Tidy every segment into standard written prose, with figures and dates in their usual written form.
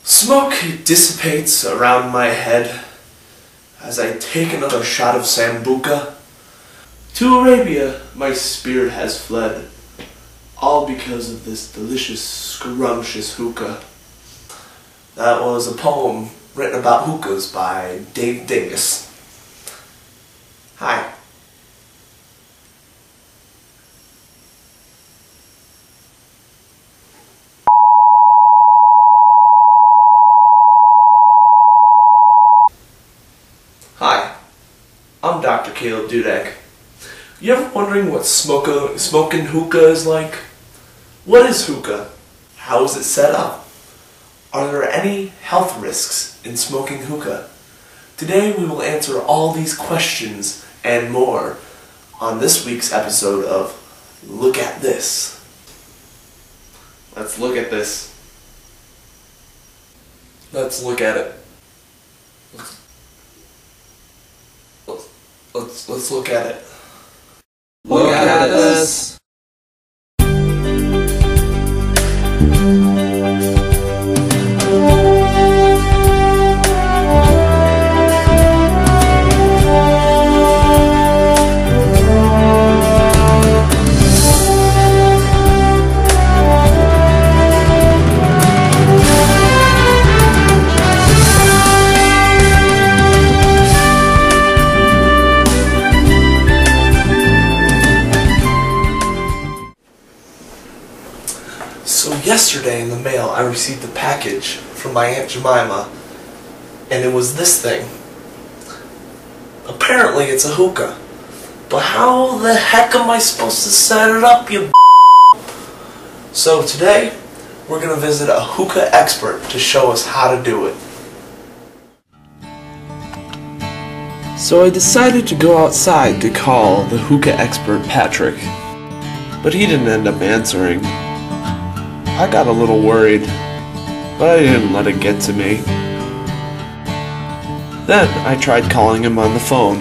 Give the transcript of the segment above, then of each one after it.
Smoke dissipates around my head as I take another shot of Sambuca. To Arabia my spirit has fled, all because of this delicious, scrumptious hookah. That was a poem written about hookahs by Dave Dingus. Hi. Hi, I'm Dr. Caleb Dudek. You ever wondering what smoking hookah is like? What is hookah? How is it set up? Are there any health risks in smoking hookah? Today we will answer all these questions and more on this week's episode of Look at This. Let's look at this. Let's look at it. Let's look at it. Look at this. So yesterday in the mail I received a package from my Aunt Jemima, and it was this thing. Apparently it's a hookah. But how the heck am I supposed to set it up, you So today we're going to visit a hookah expert to show us how to do it. So I decided to go outside to call the hookah expert Patrick, but he didn't end up answering. I got a little worried, but I didn't let it get to me. Then I tried calling him on the phone.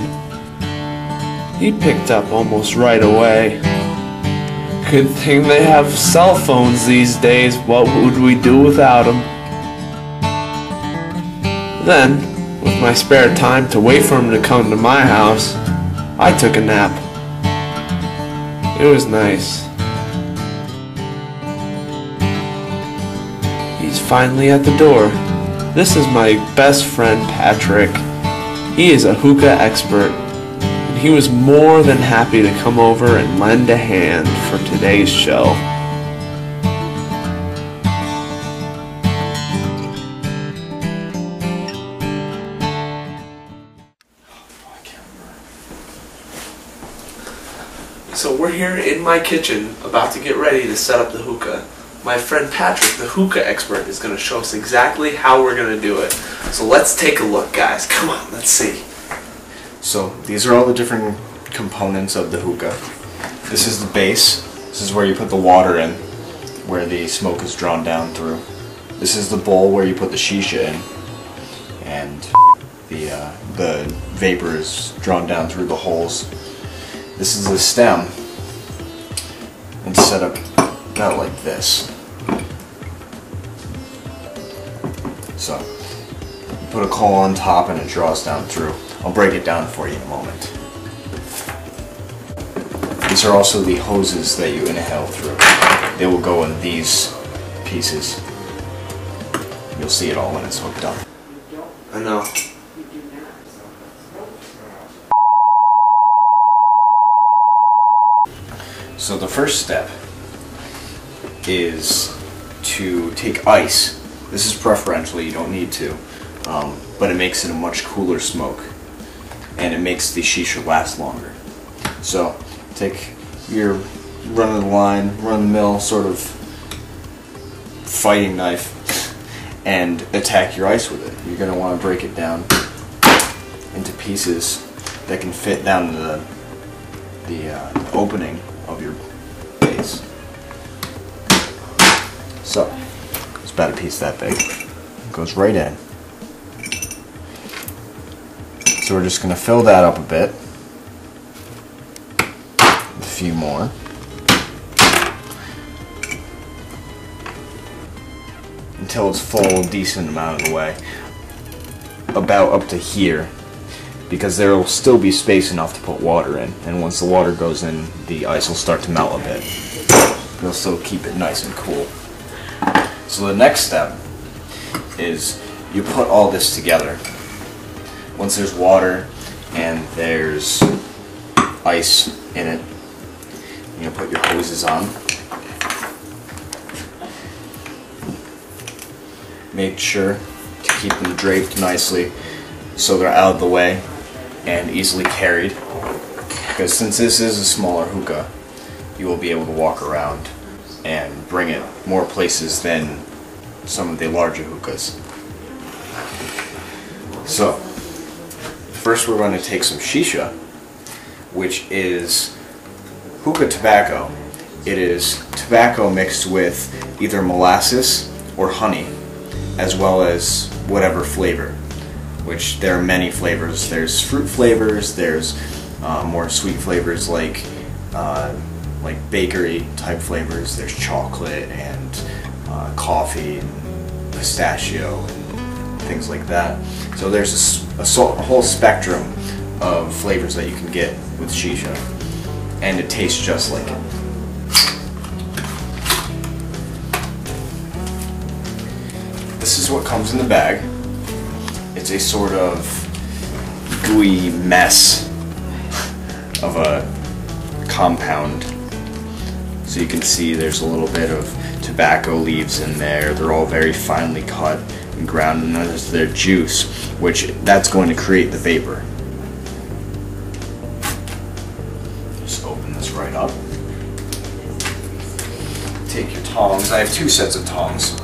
He picked up almost right away. Good thing they have cell phones these days. What would we do without them? Then, with my spare time to wait for him to come to my house, I took a nap. It was nice. He's finally at the door. This is my best friend Patrick. He is a hookah expert, and he was more than happy to come over and lend a hand for today's show. So we're here in my kitchen about to get ready to set up the hookah. My friend Patrick, the hookah expert, is going to show us exactly how we're going to do it. So let's take a look, guys. Come on, let's see. So these are all the different components of the hookah. This is the base. This is where you put the water in, where the smoke is drawn down through. This is the bowl where you put the shisha in, and the vapor is drawn down through the holes. This is the stem, and set up about like this. So, you put a coal on top and it draws down through. I'll break it down for you in a moment. These are also the hoses that you inhale through. They will go in these pieces. You'll see it all when it's hooked up. I know. So the first step is to take ice. This is preferential, you don't need to, but it makes it a much cooler smoke, and it makes the shisha last longer. So take your run-of-the-line, run-of-the-mill sort of fighting knife and attack your ice with it. You're going to want to break it down into pieces that can fit down to the opening of your base. So, It's about a piece that big. It goes right in. So we're just going to fill that up a bit. A few more. Until it's full, decent amount of the way. About up to here. Because there will still be space enough to put water in. And once the water goes in, the ice will start to melt a bit. It'll still keep it nice and cool. So the next step is you put all this together. Once there's water and there's ice in it, you're going to put your hoses on. Make sure to keep them draped nicely so they're out of the way and easily carried. Because since this is a smaller hookah, you will be able to walk around and bring it more places than some of the larger hookahs. So, first we're going to take some shisha, which is hookah tobacco. It is tobacco mixed with either molasses or honey, as well as whatever flavor, which there are many flavors. There's fruit flavors, there's more sweet flavors like bakery type flavors, there's chocolate and coffee and pistachio and things like that. So there's a whole spectrum of flavors that you can get with shisha, and it tastes just like it. This is what comes in the bag. It's a sort of gooey mess of a compound. So you can see there's a little bit of tobacco leaves in there. They're all very finely cut and ground, and then there's their juice, which that's going to create the vapor. Just open this right up. Take your tongs. I have two sets of tongs.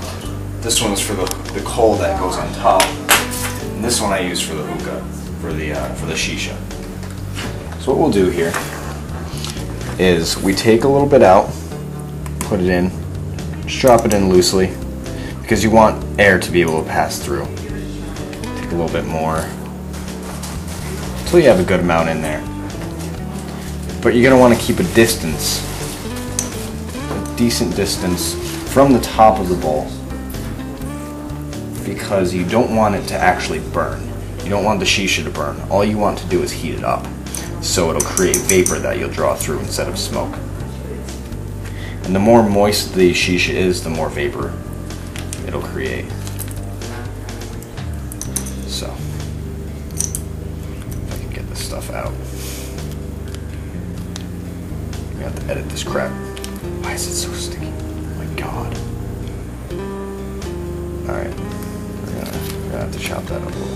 This one's for the coal that goes on top, and this one I use for the hookah, for the shisha. So what we'll do here is we take a little bit out, put it in, just drop it in loosely, because you want air to be able to pass through. Take a little bit more, until you have a good amount in there. But you're going to want to keep a distance, a decent distance from the top of the bowl, because you don't want it to actually burn. You don't want the shisha to burn. All you want to do is heat it up, so it'll create vapor that you'll draw through instead of smoke. And the more moist the shisha is, the more vapor it'll create. So, if I can get this stuff out. I have to edit this crap. Why is it so sticky? Oh my god. Alright, we're gonna have to chop that up a little.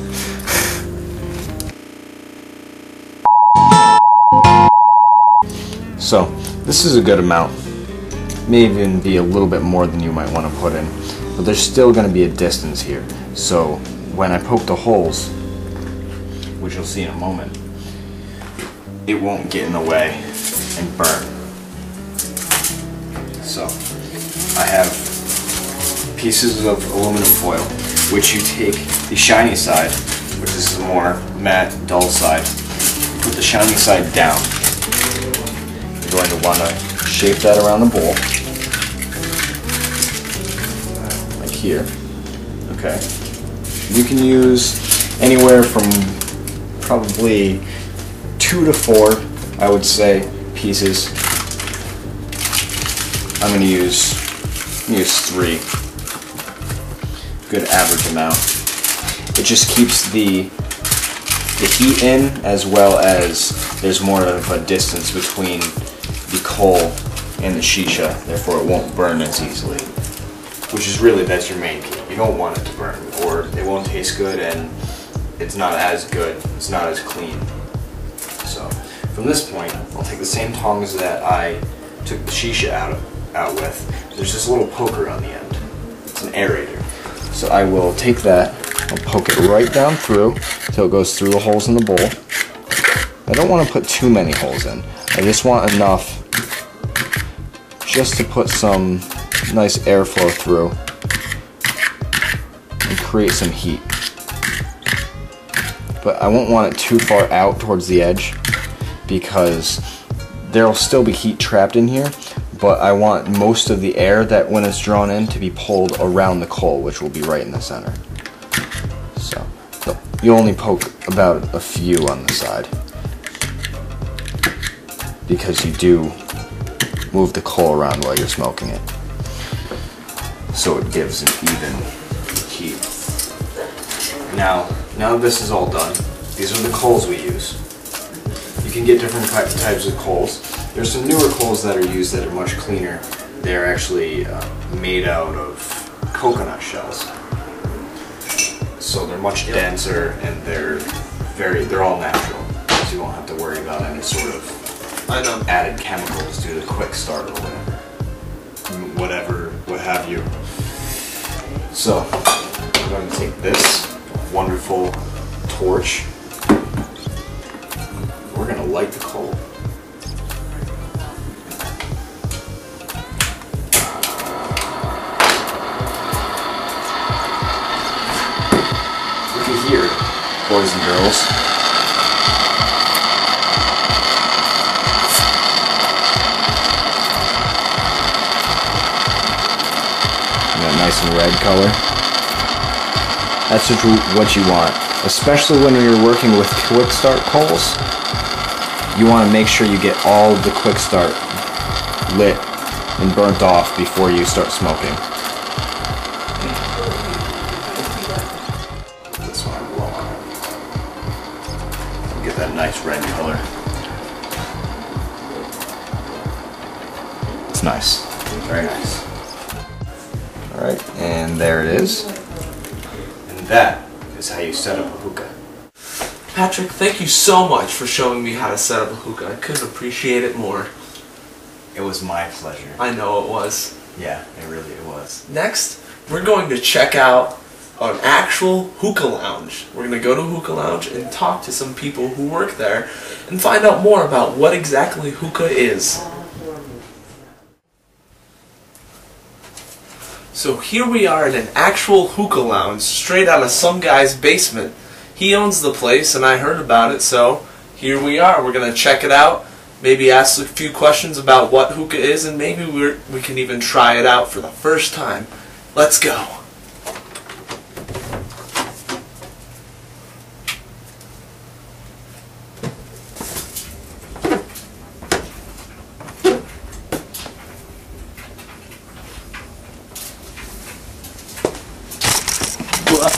So, this is a good amount. May even be a little bit more than you might want to put in, but there's still going to be a distance here. So, when I poke the holes, which you'll see in a moment, it won't get in the way and burn. So, I have pieces of aluminum foil, which you take the shiny side, which is the more matte, dull side, you put the shiny side down. You're going to want to shape that around the bowl, like here. Okay. You can use anywhere from probably 2 to 4, I would say, pieces. I'm going to use 3. Good average amount. It just keeps the heat in, as well as there's more of a distance between the coal and the shisha, therefore it won't burn as easily. Which is really, that's your main key. You don't want it to burn, or it won't taste good and it's not as good, it's not as clean. So, from this point, I'll take the same tongs that I took the shisha out with. There's this little poker on the end. It's an aerator. So I will take that, I'll poke it right down through until it goes through the holes in the bowl. I don't want to put too many holes in. I just want enough just to put some nice airflow through create some heat. But I won't want it too far out towards the edge because there'll still be heat trapped in here, but I want most of the air that when it's drawn in to be pulled around the coal, which will be right in the center. So you only poke about a few on the side because you do move the coal around while you're smoking it, so it gives an even heat. Now this is all done, these are the coals we use. You can get different types of coals. There's some newer coals that are used that are much cleaner. They're actually made out of coconut shells, so they're much denser and they're all natural, so you won't have to worry about any sort of added chemicals due to quick start or whatever, what have you. So I'm going to take this wonderful torch. We're going to light the coal. You can hear it, boys and girls. Nice and red color. That's just what you want, especially when you're working with quick start coals. You want to make sure you get all the quick start lit and burnt off before you start smoking. This one I'm blowing. Get that nice red color. It's nice, very nice. Alright, and there it is. And that is how you set up a hookah. Patrick, thank you so much for showing me how to set up a hookah. I couldn't appreciate it more. It was my pleasure. I know it was. Yeah, it was. Next, we're going to check out an actual hookah lounge. We're going to go to a hookah lounge and talk to some people who work there and find out more about what exactly hookah is. So here we are in an actual hookah lounge, straight out of some guy's basement. He owns the place and I heard about it, so here we are. We're going to check it out, maybe ask a few questions about what hookah is, and maybe we can even try it out for the first time. Let's go.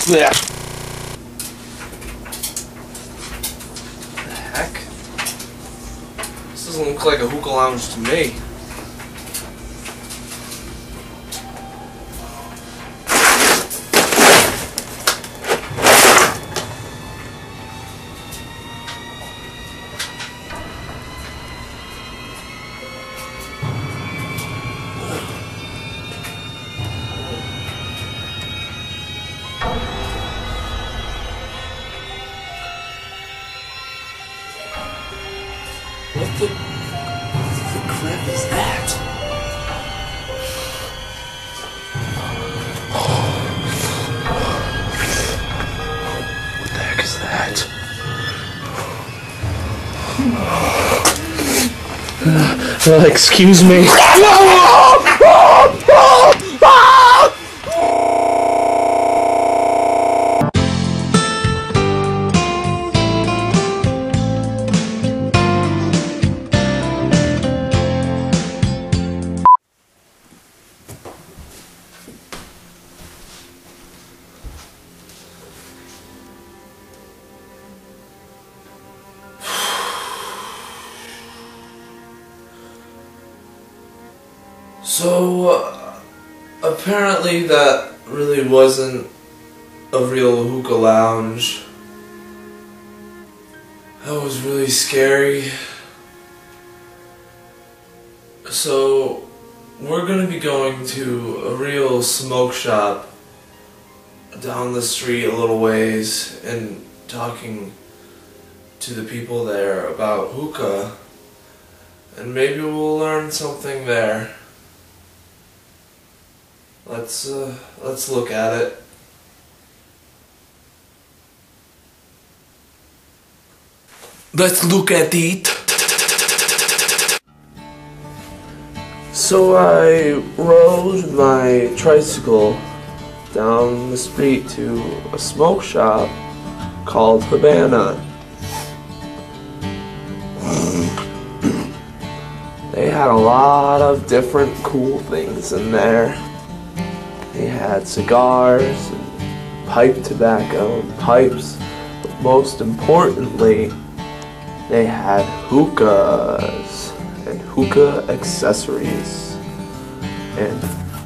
Yeah. The heck? This doesn't look like a hookah lounge to me. What the crap is that? What the heck is that? Excuse me. So, apparently that really wasn't a real hookah lounge. That was really scary. So, we're gonna be going to a real smoke shop down the street a little ways and talking to the people there about hookah, and maybe we'll learn something there. Let's look at it. let's look at the So I rode my tricycle down the street to a smoke shop called Havana. They had a lot of different cool things in there. They had cigars and pipe tobacco and pipes, but most importantly, they had hookahs and hookah accessories and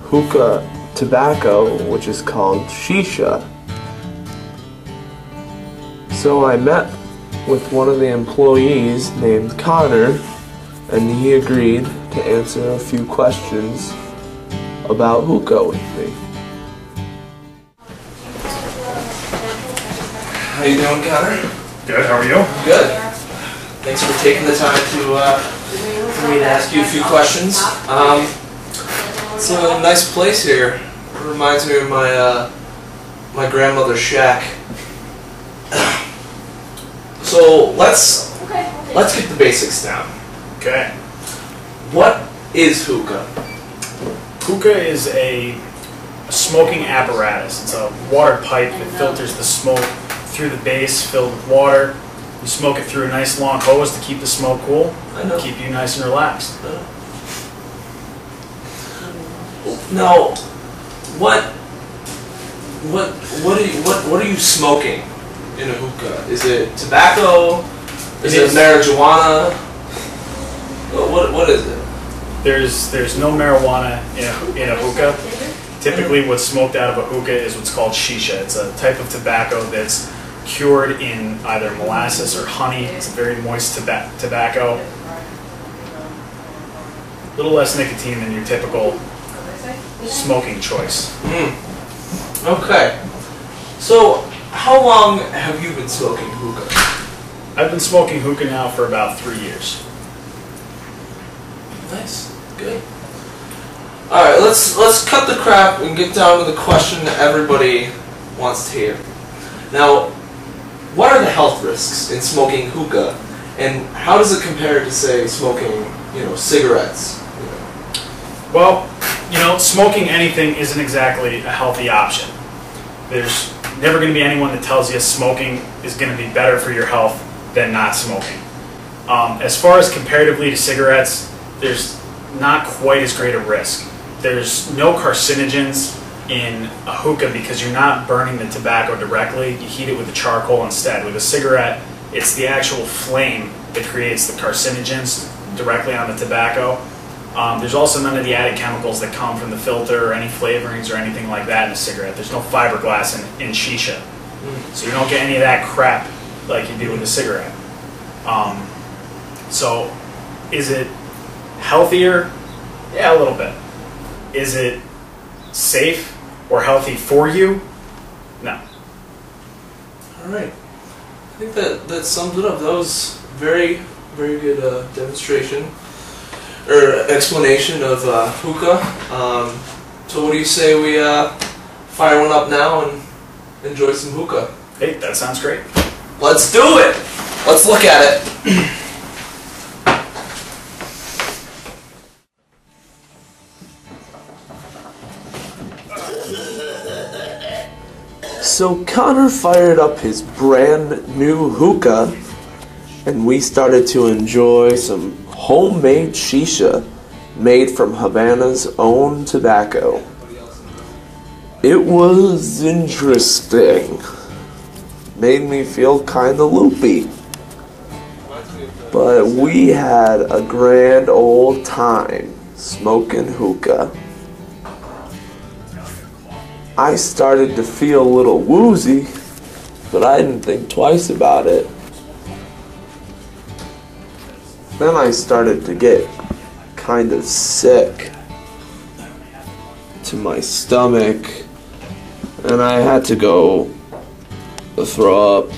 hookah tobacco, which is called shisha. So I met with one of the employees named Connor, and he agreed to answer a few questions about hookah with me. How you doing, Connor? Good, how are you? Good. Thanks for taking the time for me to ask you a few questions. It's a nice place here. It reminds me of my grandmother's shack. So let's get the basics down. Okay. What is hookah? Hookah is a smoking apparatus. It's a water pipe that filters the smoke through the base filled with water. You smoke it through a nice long hose to keep the smoke cool, and keep you nice and relaxed. Now, what are you smoking in a hookah? Is it tobacco? Is it marijuana? What is it? There's no marijuana in a hookah. Typically what's smoked out of a hookah is what's called shisha. It's a type of tobacco that's cured in either molasses or honey. It's a very moist tobacco. A little less nicotine than your typical smoking choice. Okay. So, how long have you been smoking hookah? I've been smoking hookah now for about 3 years. Nice. Good. Alright, let's cut the crap and get down to the question that everybody wants to hear. Now, what are the health risks in smoking hookah, and how does it compare to, say, smoking, cigarettes? Well, smoking anything isn't exactly a healthy option. There's never going to be anyone that tells you smoking is going to be better for your health than not smoking. As far as comparatively to cigarettes, there's not quite as great a risk. There's no carcinogens in a hookah because you're not burning the tobacco directly. You heat it with the charcoal instead. With a cigarette, it's the actual flame that creates the carcinogens directly on the tobacco. There's also none of the added chemicals that come from the filter or any flavorings or anything like that in a cigarette. There's no fiberglass in shisha. So you don't get any of that crap like you do with a cigarette. So is it healthier? Yeah, a little bit. Is it safe or healthy for you? No. Alright. I think that sums it up. That was very, very good demonstration or explanation of hookah. So what do you say we fire one up now and enjoy some hookah? Hey, that sounds great. Let's do it! Let's look at it. So Connor fired up his brand new hookah, and we started to enjoy some homemade shisha made from Havana's own tobacco. It was interesting. Made me feel kinda loopy. But we had a grand old time smoking hookah. I started to feel a little woozy, but I didn't think twice about it. Then I started to get kind of sick to my stomach, and I had to go throw up.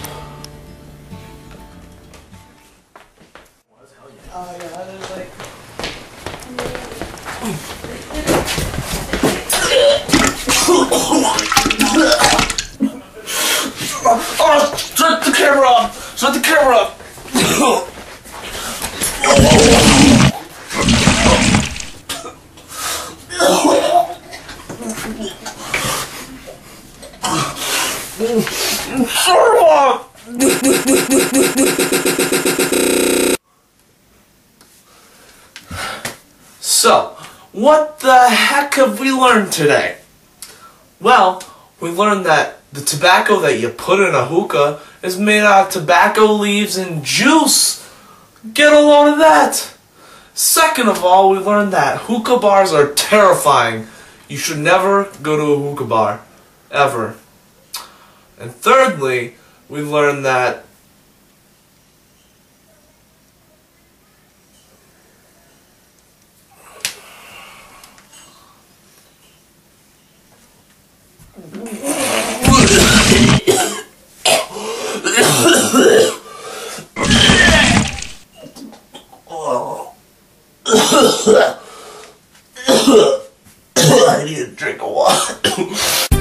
Oh, shut the camera off! Shut the camera off! So, what the heck have we learned today? Well, we learned that the tobacco that you put in a hookah is made out of tobacco leaves and juice. Get a load of that. Second of all, we learned that hookah bars are terrifying. You should never go to a hookah bar. Ever. And thirdly, we learned that I need a drink of water.